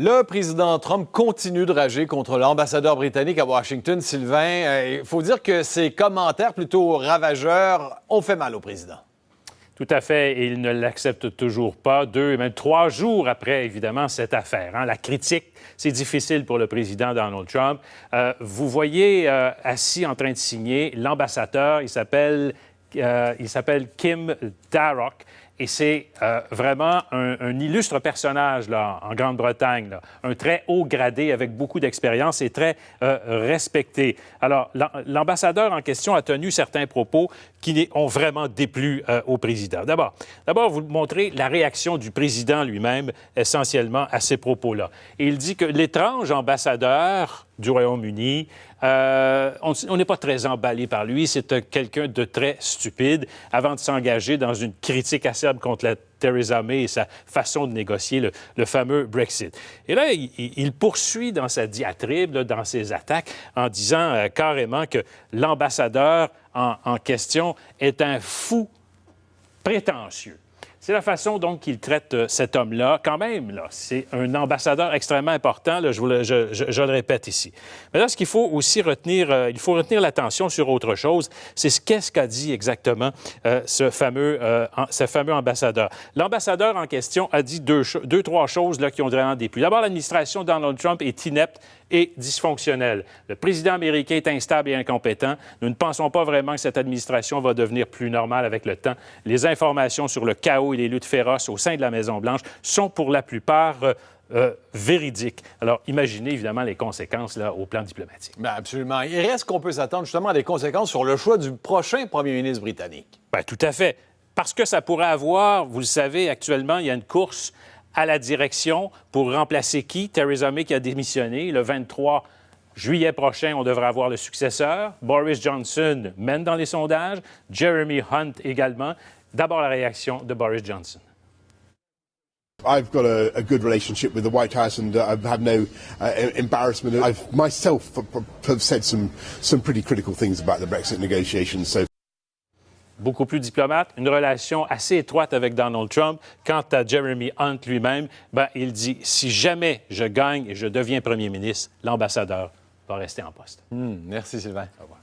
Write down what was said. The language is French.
Le président Trump continue de rager contre l'ambassadeur britannique à Washington, Sylvain. Il faut dire que ses commentaires plutôt ravageurs ont fait mal au président. Tout à fait, et il ne l'accepte toujours pas, 2 et même 3 jours après, évidemment, cette affaire. La critique, c'est difficile pour le président Donald Trump. Vous voyez assis en train de signer l'ambassadeur, il s'appelle Kim Darroch. Et c'est vraiment un illustre personnage là, en Grande-Bretagne, là, un très haut gradé avec beaucoup d'expérience et très respecté. Alors, l'ambassadeur en question a tenu certains propos qui ont vraiment déplu au président. D'abord, vous montrez la réaction du président lui-même essentiellement à ces propos-là. Et il dit que l'étrange ambassadeur du Royaume-Uni, on n'est pas très emballé par lui. C'est quelqu'un de très stupide avant de s'engager dans une critique acerbe contre la Theresa May et sa façon de négocier le fameux Brexit. Et là, il poursuit dans sa diatribe, là, dans ses attaques, en disant carrément que l'ambassadeur en question est un fou prétentieux. C'est la façon, donc, qu'il traite cet homme-là. Quand même, là, c'est un ambassadeur extrêmement important, là, je le répète ici. Mais là, ce qu'il faut aussi retenir, il faut retenir l'attention sur autre chose, c'est qu'est-ce qu'a dit exactement ce fameux ambassadeur. L'ambassadeur en question a dit deux, trois choses là, qui ont vraiment déplu. D'abord, l'administration de Donald Trump est inepte et dysfonctionnelle. Le président américain est instable et incompétent. Nous ne pensons pas vraiment que cette administration va devenir plus normale avec le temps. Les informations sur le chaos et les luttes féroces au sein de la Maison-Blanche sont pour la plupart véridiques. Alors, imaginez évidemment les conséquences là, au plan diplomatique. Bien, absolument. Il reste qu'on peut s'attendre justement à des conséquences sur le choix du prochain premier ministre britannique. Bien, tout à fait. Parce que ça pourrait avoir, vous le savez, actuellement, il y a une course à la direction pour remplacer qui? Theresa May qui a démissionné. Le 23 juillet prochain, on devrait avoir le successeur. Boris Johnson mène dans les sondages. Jeremy Hunt également. D'abord, la réaction de Boris Johnson. I've got a good relationship with the White House and I've had no embarrassment. I've myself have said some pretty critical things about the Brexit negotiations. So beaucoup plus diplomate, une relation assez étroite avec Donald Trump. Quant à Jeremy Hunt lui-même, il dit « Si jamais je gagne et je deviens premier ministre, l'ambassadeur va rester en poste. » Merci Sylvain. Au revoir.